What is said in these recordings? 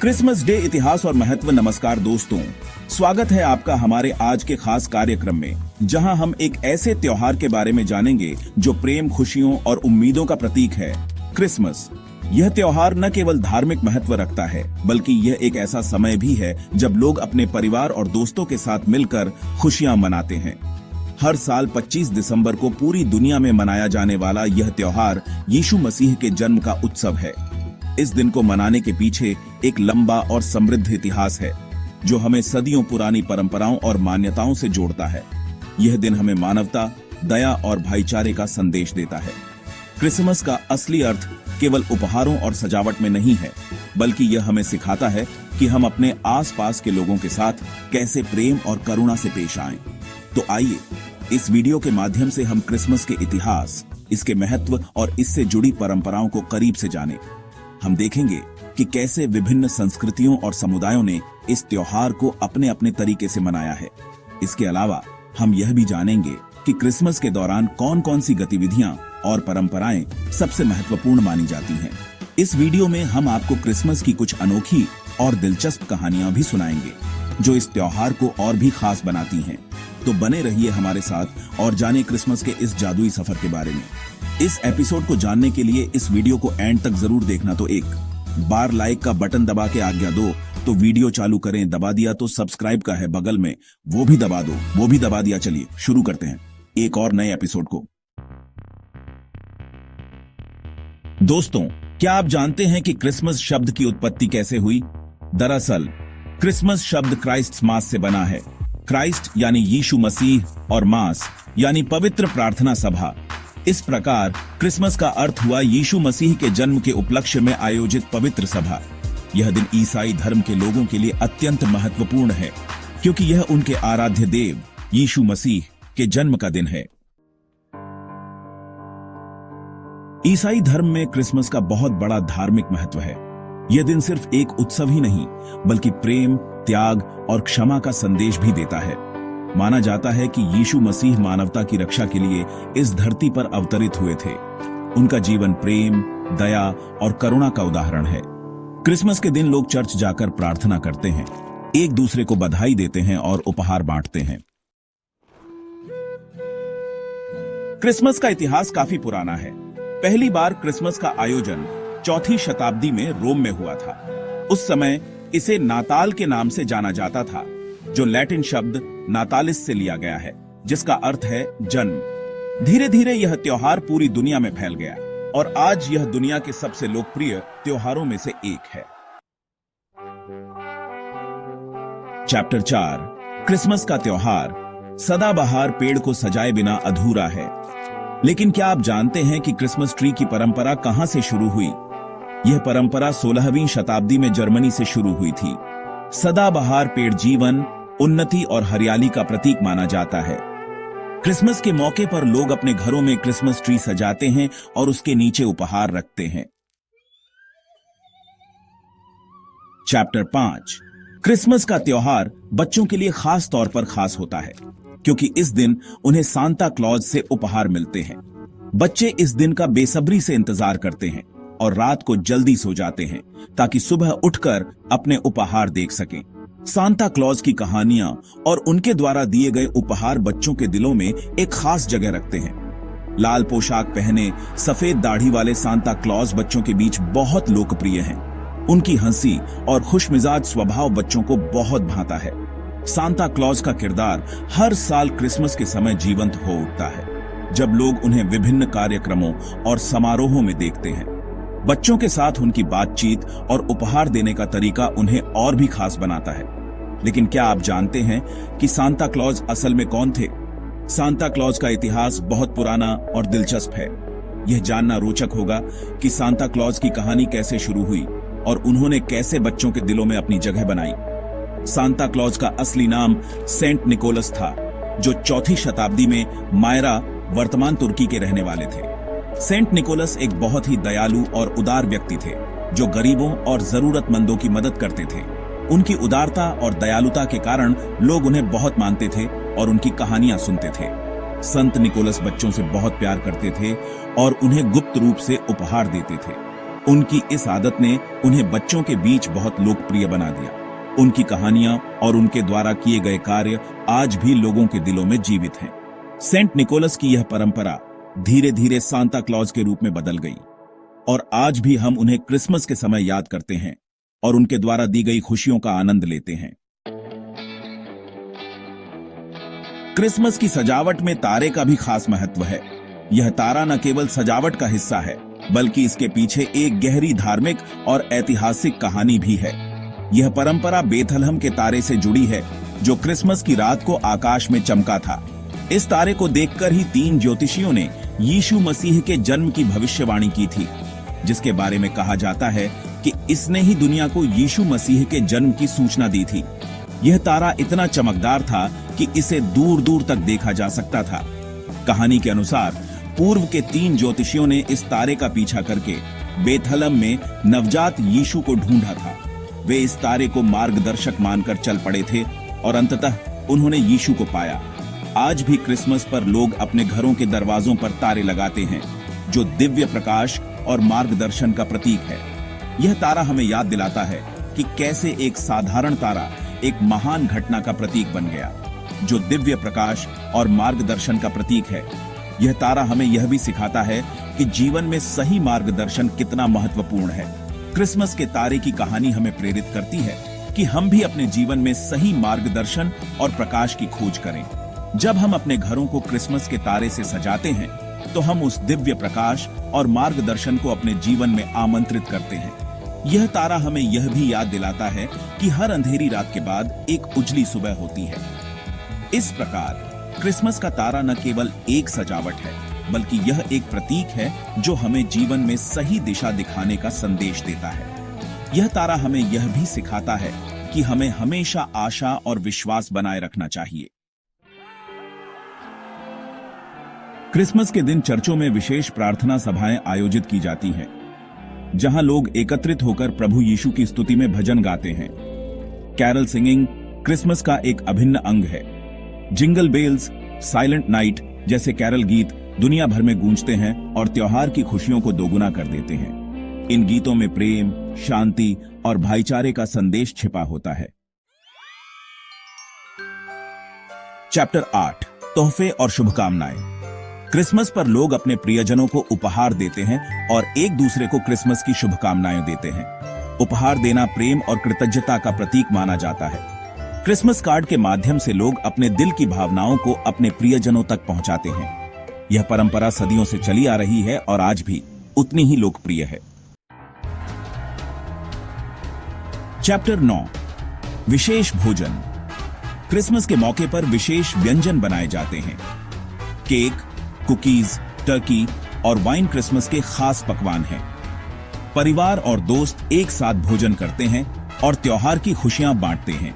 Christmas day इतिहास और महत्व। नमस्कार दोस्तों, स्वागत है आपका हमारे आज के खास कार्यक्रम में, जहां हम एक ऐसे त्योहार के बारे में जानेंगे जो प्रेम, खुशियों और उम्मीदों का प्रतीक है, क्रिसमस। यह त्योहार न केवल धार्मिक महत्व रखता है, बल्कि यह एक ऐसा समय भी है जब लोग अपने परिवार और दोस्तों के साथ मिलकर खुशियां मनाते हैं। हर साल 25 दिसंबर को पूरी दुनिया में मनाया जाने वाला यह त्योहार यीशु मसीह के जन्म का उत्सव है। इस दिन को मनाने के पीछे एक लंबा और समृद्ध इतिहास है, जो हमें सदियों पुरानी परंपराओं और मान्यताओं से जोड़ता है। यह दिन हमें मानवता, दया और भाईचारे का संदेश देता है। क्रिसमस का असली अर्थ केवल उपहारों और सजावट में नहीं है, बल्कि यह हमें सिखाता है कि हम अपने आसपास के लोगों के साथ कैसे प्रेम और करुणा से पेश आएं। तो आइए, इस वीडियो के माध्यम से हम क्रिसमस के इतिहास, इसके महत्व और इससे जुड़ी परंपराओं को करीब से जानें। हम देखेंगे कि कैसे विभिन्न संस्कृतियों और समुदायों ने इस त्योहार को अपने अपने तरीके से मनाया है। इसके अलावा हम यह भी जानेंगे कि क्रिसमस के दौरान कौन कौन सी गतिविधियां और परंपराएं सबसे महत्वपूर्ण मानी जाती हैं। इस वीडियो में हम आपको क्रिसमस की कुछ अनोखी और दिलचस्प कहानियां भी सुनाएंगे, जो इस त्योहार को और भी खास बनाती हैं। तो बने रहिए हमारे साथ और जानिए क्रिसमस के इस जादुई सफर के बारे में। इस एपिसोड को जानने के लिए इस वीडियो को एंड तक जरूर देखना। तो एक बार लाइक का बटन दबा के आज्ञा दो, तो वीडियो चालू करें। दबा दिया तो सब्सक्राइब का है बगल में, वो भी दबा दो। वो भी दबा दिया। चलिए शुरू करते हैं एक और नए एपिसोड को। दोस्तों, क्या आप जानते हैं कि क्रिसमस शब्द की उत्पत्ति कैसे हुई? दरअसल क्रिसमस शब्द क्राइस्ट मास से बना है। क्राइस्ट यानी यीशु मसीह और मास यानी पवित्र प्रार्थना सभा। इस प्रकार क्रिसमस का अर्थ हुआ यीशु मसीह के जन्म के उपलक्ष्य में आयोजित पवित्र सभा। यह दिन ईसाई धर्म के लोगों के लिए अत्यंत महत्वपूर्ण है, क्योंकि यह उनके आराध्य देव यीशु मसीह के जन्म का दिन है। ईसाई धर्म में क्रिसमस का बहुत बड़ा धार्मिक महत्व है। यह दिन सिर्फ एक उत्सव ही नहीं, बल्कि प्रेम, त्याग और क्षमा का संदेश भी देता है। माना जाता है कि यीशु मसीह मानवता की रक्षा के लिए इस धरती पर अवतरित हुए थे। उनका जीवन प्रेम, दया और करुणा का उदाहरण है। क्रिसमस के दिन लोग चर्च जाकर प्रार्थना करते हैं, एक दूसरे को बधाई देते हैं और उपहार बांटते हैं। क्रिसमस का इतिहास काफी पुराना है। पहली बार क्रिसमस का आयोजन 4वीं शताब्दी में रोम में हुआ था। उस समय इसे नाताल के नाम से जाना जाता था, जो लैटिन शब्द नातालिस से लिया गया है, जिसका अर्थ है जन्म। धीरे धीरे यह त्योहार पूरी दुनिया में फैल गया और आज यह दुनिया के सबसे लोकप्रिय त्योहारों में से एक है। चैप्टर 4, क्रिसमस का त्योहार। सदाबहार पेड़ को सजाए बिना अधूरा है। लेकिन क्या आप जानते हैं कि क्रिसमस ट्री की परंपरा कहां से शुरू हुई? यह परंपरा 16वीं शताब्दी में जर्मनी से शुरू हुई थी। सदाबहार पेड़ जीवन, उन्नति और हरियाली का प्रतीक माना जाता है। क्रिसमस के मौके पर लोग अपने घरों में क्रिसमस ट्री सजाते हैं और उसके नीचे उपहार रखते हैं। चैप्टर 5, क्रिसमस का त्योहार बच्चों के लिए खास तौर पर खास होता है, क्योंकि इस दिन उन्हें सांता क्लॉज से उपहार मिलते हैं। बच्चे इस दिन का बेसब्री से इंतजार करते हैं और रात को जल्दी सो जाते हैं, ताकि सुबह उठकर अपने उपहार देख सकें। सांता क्लॉज की कहानियां और उनके द्वारा दिए गए उपहार बच्चों के दिलों में एक खास जगह रखते हैं। लाल पोशाक पहने, सफेद दाढ़ी वाले सांता क्लॉज बच्चों के बीच बहुत लोकप्रिय हैं। उनकी हंसी और खुशमिजाज स्वभाव बच्चों को बहुत भाता है। सांता क्लॉज का किरदार हर साल क्रिसमस के समय जीवंत हो उठता है, जब लोग उन्हें विभिन्न कार्यक्रमों और समारोहों में देखते हैं। बच्चों के साथ उनकी बातचीत और उपहार देने का तरीका उन्हें और भी खास बनाता है। लेकिन क्या आप जानते हैं कि सांता क्लॉज असल में कौन थे? सांता क्लॉज का इतिहास बहुत पुराना और दिलचस्प है। यह जानना रोचक होगा कि सांता क्लॉज की कहानी कैसे शुरू हुई और उन्होंने कैसे बच्चों के दिलों में अपनी जगह बनाई। सांता क्लॉज का असली नाम सेंट निकोलस था, जो 4वीं शताब्दी में मायरा, वर्तमान तुर्की के रहने वाले थे। सेंट निकोलस एक बहुत ही दयालु और उदार व्यक्ति थे, जो गरीबों और जरूरतमंदों की मदद करते थे। उनकी उदारता और दयालुता के कारण लोग उन्हें बहुत मानते थे और उनकी कहानियां सुनते थे। संत निकोलस बच्चों से बहुत प्यार करते थे और उन्हें गुप्त रूप से उपहार देते थे। उनकी इस आदत ने उन्हें बच्चों के बीच बहुत लोकप्रिय बना दिया। उनकी कहानियां और उनके द्वारा किए गए कार्य आज भी लोगों के दिलों में जीवित हैं। सेंट निकोलस की यह परंपरा धीरे धीरे सांता क्लॉज के रूप में बदल गई और आज भी हम उन्हें क्रिसमस के समय याद करते हैं और उनके द्वारा दी गई खुशियों का आनंद लेते हैं। क्रिसमस की सजावट में तारे का भी खास महत्व है। यह तारा न केवल सजावट का हिस्सा है, बल्कि इसके पीछे एक गहरी धार्मिक और ऐतिहासिक कहानी भी है। यह परंपरा बेथलहम के तारे से जुड़ी है, जो क्रिसमस की रात को आकाश में चमका था। इस तारे को देखकर ही 3 ज्योतिषियों ने यीशु मसीह के जन्म की भविष्यवाणी की थी, जिसके बारे में कहा जाता है कि इसने ही दुनिया को यीशु मसीह के जन्म की सूचना दी थी। यह तारा इतना चमकदार था कि इसे दूर दूर तक देखा जा सकता था। कहानी के अनुसार पूर्व के 3 ज्योतिषियों ने इस तारे का पीछा करके बेथलहम में नवजात यीशु को ढूंढा था। वे इस तारे को मार्गदर्शक मानकर चल पड़े थे और अंततः उन्होंने यीशु को पाया। आज भी क्रिसमस पर लोग अपने घरों के दरवाजों पर तारे लगाते हैं, जो दिव्य प्रकाश और मार्गदर्शन का प्रतीक है। यह तारा हमें याद दिलाता है कि कैसे एक साधारण तारा एक महान घटना का प्रतीक बन गया, जो दिव्य प्रकाश और मार्गदर्शन का प्रतीक है। यह तारा हमें यह भी सिखाता है कि जीवन में सही मार्गदर्शन कितना महत्वपूर्ण है। क्रिसमस के तारे की कहानी हमें प्रेरित करती है कि हम भी अपने जीवन में सही मार्गदर्शन और प्रकाश की खोज करें। जब हम अपने घरों को क्रिसमस के तारे से सजाते हैं, तो हम उस दिव्य प्रकाश और मार्गदर्शन को अपने जीवन में आमंत्रित करते हैं। यह तारा हमें यह भी याद दिलाता है कि हर अंधेरी रात के बाद एक उजली सुबह होती है। इस प्रकार क्रिसमस का तारा न केवल एक सजावट है, बल्कि यह एक प्रतीक है जो हमें जीवन में सही दिशा दिखाने का संदेश देता है। यह तारा हमें यह भी सिखाता है कि हमें हमेशा आशा और विश्वास बनाए रखना चाहिए। क्रिसमस के दिन चर्चों में विशेष प्रार्थना सभाएं आयोजित की जाती हैं, जहां लोग एकत्रित होकर प्रभु यीशु की स्तुति में भजन गाते हैं। कैरल सिंगिंग क्रिसमस का एक अभिन्न अंग है। जिंगल बेल्स, साइलेंट नाइट जैसे कैरल गीत दुनिया भर में गूंजते हैं और त्योहार की खुशियों को दोगुना कर देते हैं। इन गीतों में प्रेम, शांति और भाईचारे का संदेश छिपा होता है। चैप्टर 8, तोहफे और शुभकामनाएं। क्रिसमस पर लोग अपने प्रियजनों को उपहार देते हैं और एक दूसरे को क्रिसमस की शुभकामनाएं देते हैं। उपहार देना प्रेम और कृतज्ञता का प्रतीक माना जाता है। क्रिसमस कार्ड के माध्यम से लोग अपने दिल की भावनाओं को अपने प्रियजनों तक पहुंचाते हैं। यह परंपरा सदियों से चली आ रही है और आज भी उतनी ही लोकप्रिय है। चैप्टर 9, विशेष भोजन। क्रिसमस के मौके पर विशेष व्यंजन बनाए जाते हैं। केक, कुकीज, टर्की और वाइन क्रिसमस के खास पकवान हैं। परिवार और दोस्त एक साथ भोजन करते हैं और त्योहार की खुशियां बांटते हैं।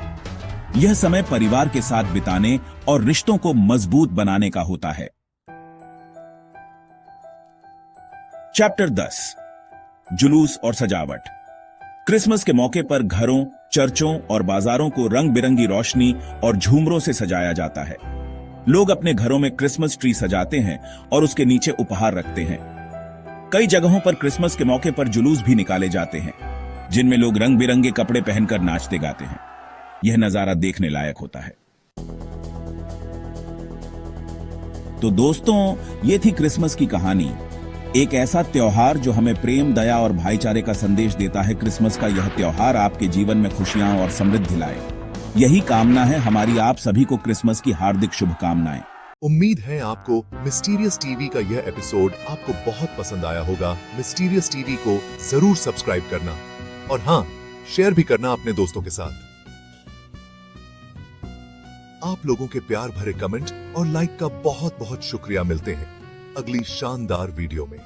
यह समय परिवार के साथ बिताने और रिश्तों को मजबूत बनाने का होता है। चैप्टर 10, जुलूस और सजावट। क्रिसमस के मौके पर घरों, चर्चों और बाजारों को रंग बिरंगी रोशनी और झूमरों से सजाया जाता है। लोग अपने घरों में क्रिसमस ट्री सजाते हैं और उसके नीचे उपहार रखते हैं। कई जगहों पर क्रिसमस के मौके पर जुलूस भी निकाले जाते हैं, जिनमें लोग रंग बिरंगे कपड़े पहनकर नाचते गाते हैं। यह नजारा देखने लायक होता है। तो दोस्तों, ये थी क्रिसमस की कहानी। एक ऐसा त्योहार जो हमें प्रेम, दया और भाईचारे का संदेश देता है। क्रिसमस का यह त्योहार आपके जीवन में खुशियां और समृद्धि लाए, यही कामना है हमारी। आप सभी को क्रिसमस की हार्दिक शुभकामनाएं। उम्मीद है आपको मिस्टीरियस टीवी का यह एपिसोड आपको बहुत पसंद आया होगा। मिस्टीरियस टीवी को जरूर सब्सक्राइब करना और हाँ, शेयर भी करना अपने दोस्तों के साथ। आप लोगों के प्यार भरे कमेंट और लाइक का बहुत बहुत शुक्रिया। मिलते हैं अगली शानदार वीडियो में।